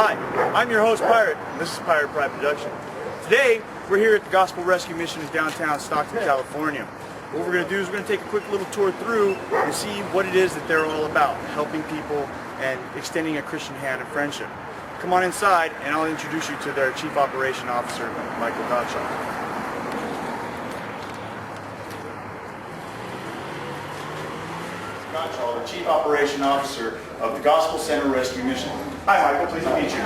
Hi, I'm your host Pirate, and this is Pirate Pride Production. Today, we're here at the Gospel Rescue Mission in downtown Stockton, California. What we're going to do is we're going to take a quick little tour through and see what it is that they're all about, helping people and extending a Christian hand of friendship. Come on inside, and I'll introduce you to their Chief Operation Officer, Michael Gottschalk. Gottschalk, the Chief Operation Officer of the Gospel Center Rescue Mission. Hi, Michael. Pleased to meet you.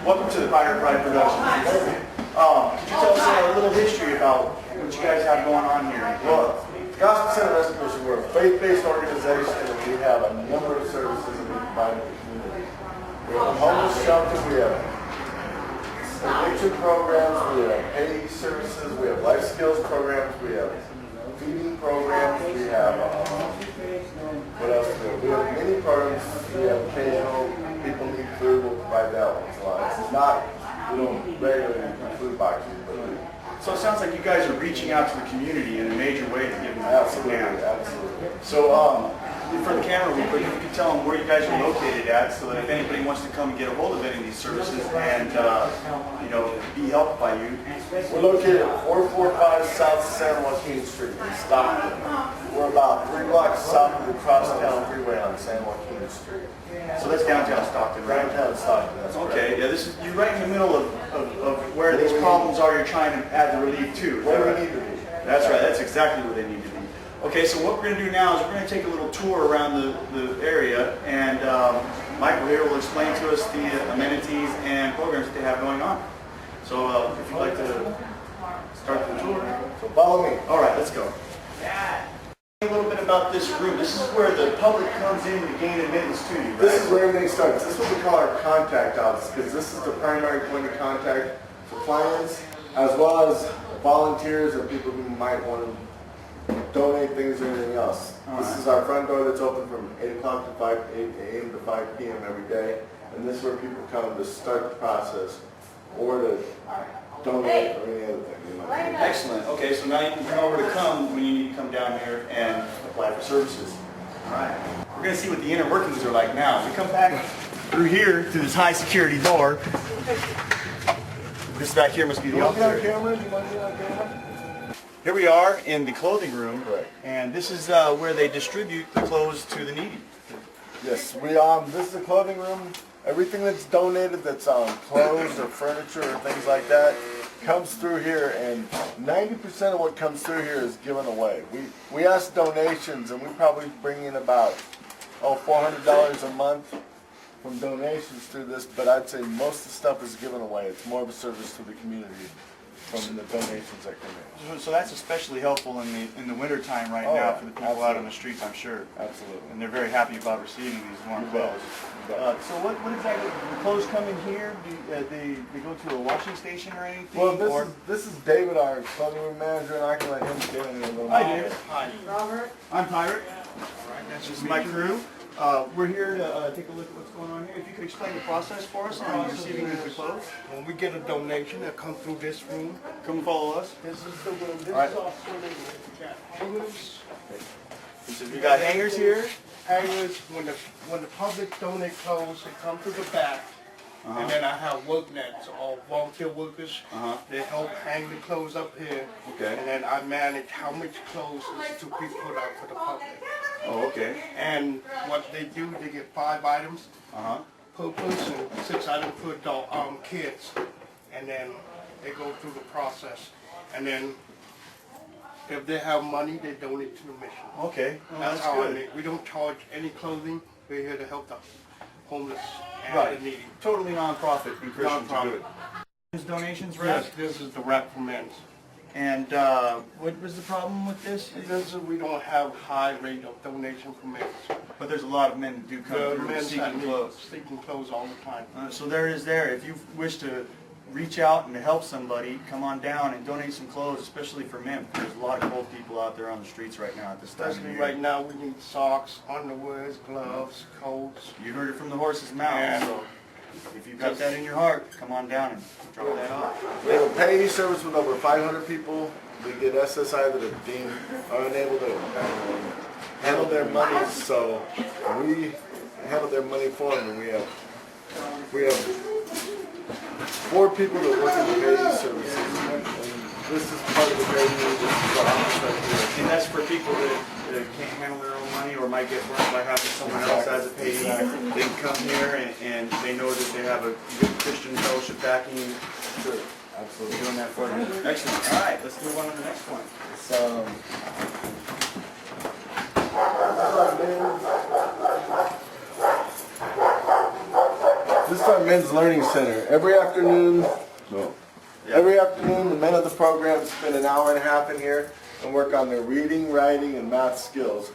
Welcome to the Pirate Pride Production. Could you tell us a little history about what you guys have going on here? Well, Gospel Center Rescue Mission, we're a faith-based organization, and we have a number of services that we provide in the community. We have a homeless shelter, we have addiction programs, we have pay services, we have life skills programs, we have feeding programs, we have, what else do we have? We have many programs, we have occasional people need food, we'll provide that once in a while. It's not, we don't regularly do food boxes, but we So it sounds like you guys are reaching out to the community in a major way to give them absolutely, hand. absolutely. So for the camera real quick, if you could tell them where you guys are located at, so that if anybody wants to come and get a hold of any of these services and be helped by you. We're located at 445 South San Joaquin Street in Stockton. We're about 3 blocks south of the Crosstown Freeway on San Joaquin Street. So that's downtown Stockton, right? Downtown Stockton, that's correct. Okay, yeah, this is you're right in the middle of where these problems are. You're trying to add the relief to. Is that Where right? we need to be. That's right. That's exactly where they need to be. Okay, so what we're going to do now is we're going to take a little tour around the area, and Michael here will explain to us the amenities and programs that they have going on. So if you'd like to start the tour. So follow me. All right, let's go. A little bit about this room. This is where the public comes in to gain admittance to you, right? This is where everything starts. This is what we call our contact office, because this is the primary point of contact for clients, as well as volunteers and people who might want to donate things or anything else. This is our front door that's open from 8 o'clock to 8 a.m. to 5 p.m. every day, and this is where people come to start the process or to donate or any other thing. Excellent. Okay, so now you know where to come when you need to come down here and apply for services. All right. We're going to see what the inner workings are like now. We come back through here to this high security door. This back here must be the office. Here we are in the clothing room, Right. and this is where they distribute the clothes to the needy. Yes, this is the clothing room. Everything that's donated, that's clothes or furniture or things like that, comes through here, and 90% of what comes through here is given away. We ask donations, and we probably bring in about $400 a month from donations through this, but I'd say most of the stuff is given away. It's more of a service to the community from the donations that come in. So that's especially helpful in the winter time right now for the people out on the streets, I'm sure. Absolutely. And they're very happy about receiving these warm clothes. So what exactly, the clothes come in here? They go to a washing station or anything? Well, this is David, our clothing room manager, and I can let him get in a little Hi, bit. David. Hi. Robert. I'm Pirate. This is my crew. We're here to take a look at what's going on here. If you could explain the process for us on receiving the clothes. When we get a donation that comes through this room, Come follow us. this is the room. This Right. is our swimming room. We got hangers. So we got hangers here. Hangers. When the public donate clothes, they come to the back. And then I have work nets, all volunteer workers. They help hang the clothes up here. Okay. And then I manage how much clothes is to be put out for the public. Oh, okay. And what they do, they get 5 items per person, 6 items per kids. And then they go through the process. And then if they have money, they donate to the mission. Okay. That's That's how I good. make. We don't charge any clothing. We're here to help the homeless and Right. the needy. Totally non-profit and Christian to do Non-profit. it. His donations, Yes, right? this is the wrap for men's. And what was the problem with this? We don't have high rate of donation for men's. But there's a lot of men that do come The through men's seeking clothes. seeking clothes all the time. So there is there. If you wish to reach out and to help somebody, come on down and donate some clothes, especially for men. There's a lot of cold people out there on the streets right now at this time of Especially year. right now, we need socks, underwears, gloves, coats. You heard it from the horse's mouth. Yeah. So if you've got that in your heart, come on down and drop that off. We have a payee service with over 500 people. We get SSI that are deemed unable to handle their money, so we handle their money for them, and we have 4 people that work in the bathing services. And this is part of the bathing, this is the office right here. And that's for people that can't handle their own money or might get burned by having someone else as a payee. They can come here and they know that they have a good Christian fellowship backing. Sure, absolutely. Doing that for you. Excellent. All right, let's move on to the next one. This is our men's learning center. Every afternoon, the men of the program spend an hour and a half in here and work on their reading, writing, and math skills.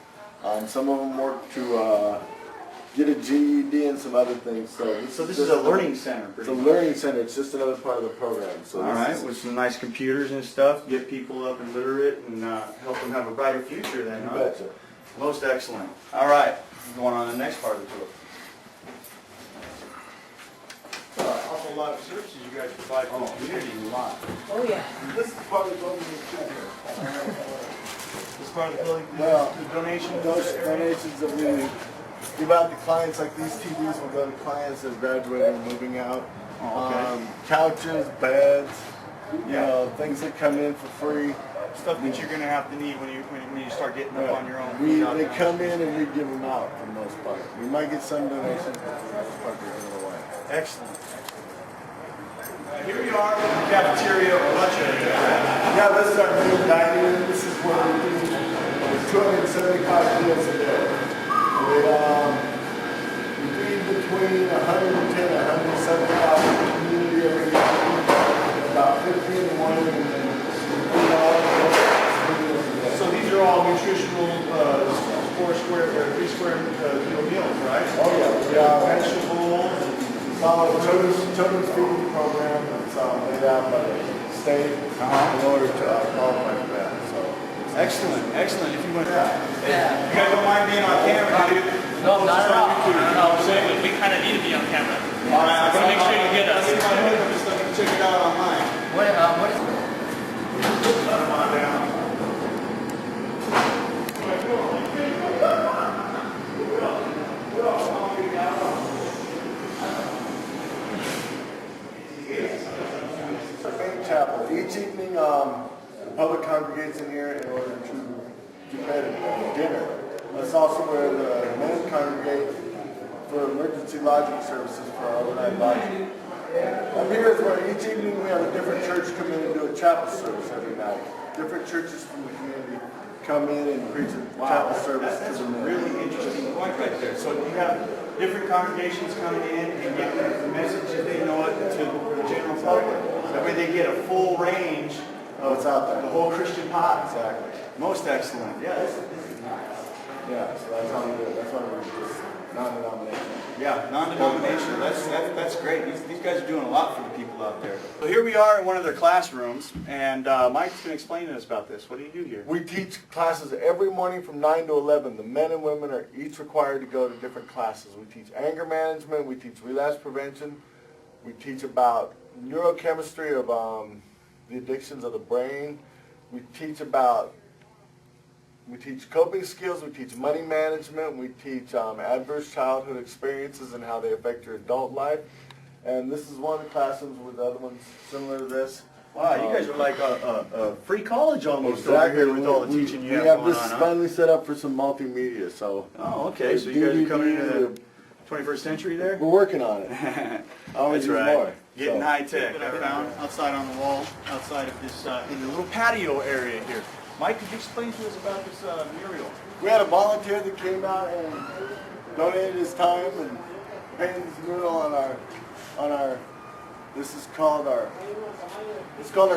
Some of them work to get a GED and some other things. So this is a learning center. It's a learning center. It's just another part of the program. So all right, with some nice computers and stuff, get people up and literate and help them have a brighter future then, huh? You betcha. Most excellent. All right, going on to the next part of the tour. Awful lot of services you guys provide for the community. A lot. Oh, yeah. This is part of the building too. This part of the building, Well, the donations. Those donations that we give out to clients, like these TVs will go to clients that are graduating and moving out. Oh, okay. Couches, beds, you know, things that come in for free. Stuff that you're going to have to need when you start getting up on your own. They come in and we give them out for the most part. We might get some donations, but for the most part they're giving away. Excellent. Here we are in the cafeteria or lunch area. Yeah, this is our new dining room. This is where we do 275 meals a day. We feed between 110 and 175 in the community every day. About 15 in the morning and then So these are all nutritional 3 square meals, right? oh yeah, Vegetables. children's feeding program that's laid out by the state in order to qualify for that. So Excellent, excellent. If you want, you guys don't mind being on camera, do you? No, not at all. No, we kind of need to be on camera. All right, So make sure you get us. Just let me check it out online. What is it? Shut them on down. chapel. Each evening, the public congregates in here in order to prepare dinner. That's also where the men congregate for emergency lodging services for our overnight lodging. Up here is where each evening we have a different church come in and do a chapel service every night. Different churches from the community come in and preach a chapel service That's to a the men. really interesting point right there. So you have different congregations coming in and getting the message if they know it to the general public. That way they get a full range of What's out there. the whole Christian pot. Exactly. Most excellent. Yes. Yeah, so that's how we do it. That's why we're just non-denominational. Yeah, non-denominational. That's great. These guys are doing a lot for the people out there. So here we are in one of their classrooms, and Mike's going to explain to us about this. What do you do here? We teach classes every morning from 9 to 11. The men and women are each required to go to different classes. We teach anger management. We teach relapse prevention. We teach about neurochemistry of the addictions of the brain. We teach coping skills, we teach money management, we teach adverse childhood experiences and how they affect your adult life. And this is one of the classrooms with other ones similar to this. Wow, you guys are like a free college almost over here with all the teaching you We have have going this on, huh? finally set up for some multimedia, so. Oh, okay. So you guys are coming into the 21st century there? We're working on it. Always That's need right. more. Getting So. high tech. I found outside on the wall, outside of this, in the little patio area here. Mike, could you explain to us about this mural? We had a volunteer that came out and donated his time and painted this mural on our this is called our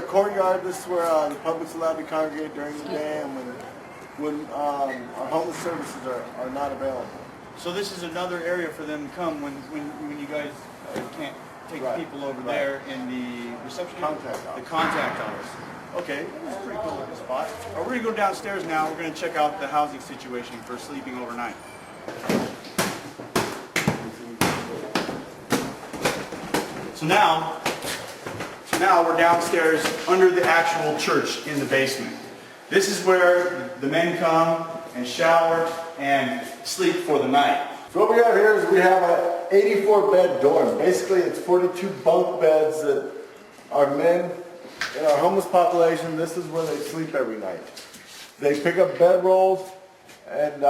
courtyard. This is where the public's allowed to congregate during the day and when our homeless services are not available. So this is another area for them to come when you guys can't take Right. people over Right. there in the reception Contact the office. contact office. Okay, that's a pretty cool looking spot. We're going to go downstairs now. We're going to check out the housing situation for sleeping overnight. So now we're downstairs under the actual church in the basement. This is where the men come and shower and sleep for the night. So what we have here is we have a 84 bed dorm. Basically it's 42 bunk beds that our men in our homeless population, this is where they sleep every night. They pick up bed rolls and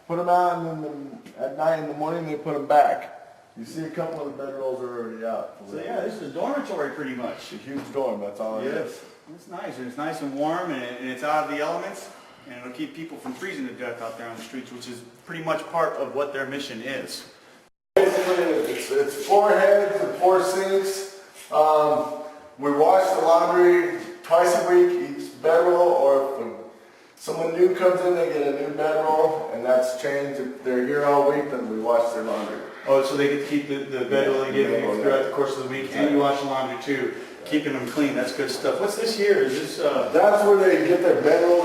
put them out, and then at night in the morning they put them back. You see a couple of the bed rolls are already out. So yeah, this is a dormitory pretty much. It's a huge dorm, that's all it is. It's nice, and it's nice and warm, and it's out of the elements, and it'll keep people from freezing to death out there on the streets, which is pretty much part of what their mission is. Basically, it's 4 heads and 4 sinks. We wash the laundry twice a week, each bedroll, or if someone new comes in, they get a new bedroll, and that's changed. If they're here all week, then we wash their laundry. Oh, so they get to keep the bedroll they get throughout the course of the week, and you wash the laundry too, keeping them clean. That's good stuff. What's this here? Is this? That's where they get their bedroll.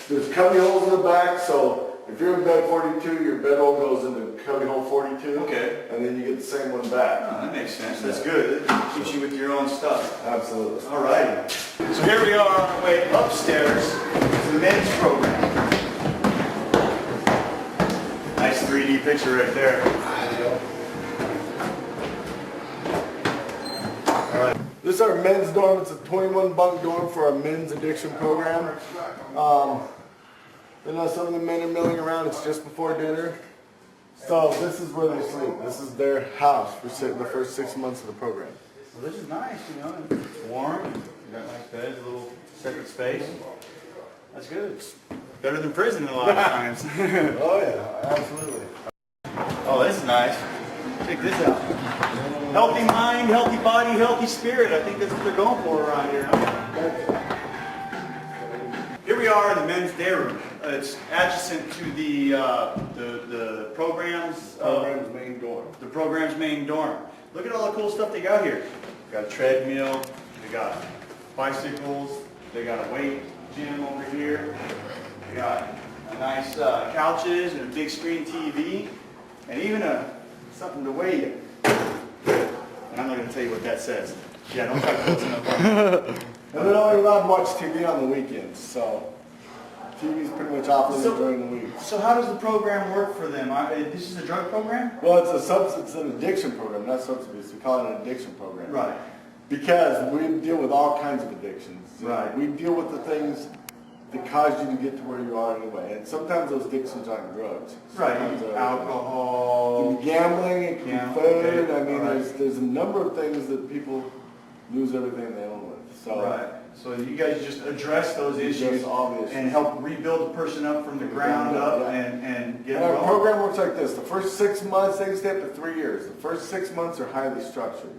There's cubby holes in the back, so if you're in bed 42, your bedroll goes into cubby hole 42. Okay. And then you get the same one back. Oh, that makes sense. That's good. It keeps you with your own stuff. Absolutely. All right. So here we are on our way upstairs to the men's program. Nice 3D picture right there. All right. This is our men's dorm. It's a 21 bunk dorm for our men's addiction program. You know, some of the men are milling around. It's just before dinner. So this is where they sleep. This is their house for the first 6 months of the program. Well, this is nice, you know. It's warm. You got nice beds, a little separate space. That's good. It's better than prison a lot of times. Oh yeah, absolutely. Oh, this is nice. Check this out. Healthy mind, healthy body, healthy spirit. I think that's what they're going for around here. Here we are in the men's day room. It's adjacent to the program's main dorm. The program's main dorm. Look at all the cool stuff they got here. They got a treadmill. They got bicycles. They got a weight gym over here. They got a nice couches and a big screen TV, and even something to weigh you. And I'm not going to tell you what that says. Yeah, don't try closing up on it. And they're only allowed to watch TV on the weekends, so TV's pretty much off during the week. So how does the program work for them? This is a drug program? Well, it's an addiction program, not substance abuse. We call it an addiction program. Right. Because we deal with all kinds of addictions. Right. We deal with the things that cause you to get to where you are anyway. And sometimes those addictions aren't drugs. Right. Sometimes they're Alcohol. It can be gambling, it can be food. Okay. I mean, All right. there's a number of things that people lose everything they own with. So, Right. So you guys just address those issues all the issues. and help rebuild the person up from the ground up and get And them our going. program works like this. The first 6 months, they can stay up to 3 years. The first 6 months are highly structured.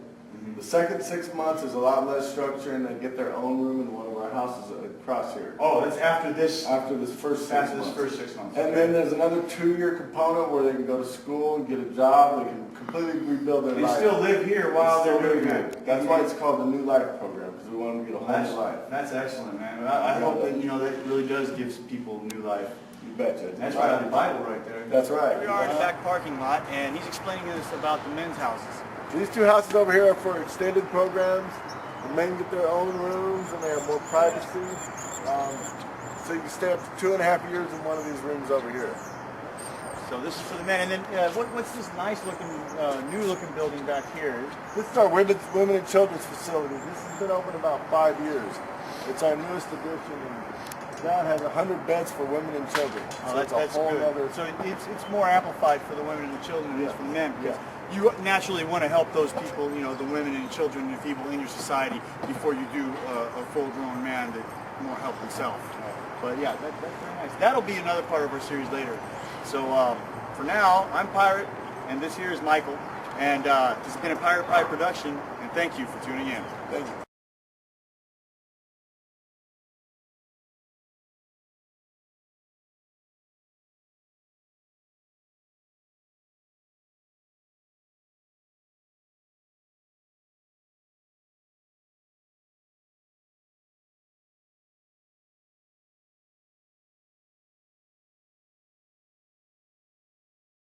The second 6 months is a lot less structure, and they get their own room in one of our houses across here. Oh, that's after this First 6 after months. this first 6 months. And then there's another 2-year component where they can go to school and get a job. They can completely rebuild their They life. still live here while Still they're doing live that. here. That's why it's called the New Life Program, because we want them to get a whole new life. That's excellent, man. I hope that that really does give people new life. You betcha. That's right out of the Bible right there. That's right. Here we are in the back parking lot, and he's explaining to us about the men's houses. These 2 houses over here are for extended programs. The men get their own rooms and they have more privacy. So you can stay up to 2.5 years in one of these rooms over here. So this is for the men. And then what's this nice looking, new looking building back here? This is our women and children's facility. This has been open about 5 years. It's our newest addition. And now it has 100 beds for women and children. Oh, So that's it's a whole good. other. So it's more amplified for the women and the children than it is for the men. Because you naturally want to help those people, the women and children and the people in your society before you do a full-grown man that more help himself. But yeah, that's very nice. That'll be another part of our series later. So for now, I'm Pirate, and this here is Michael. And this has been a Pirate Pie production, and thank you for tuning in. Thank you.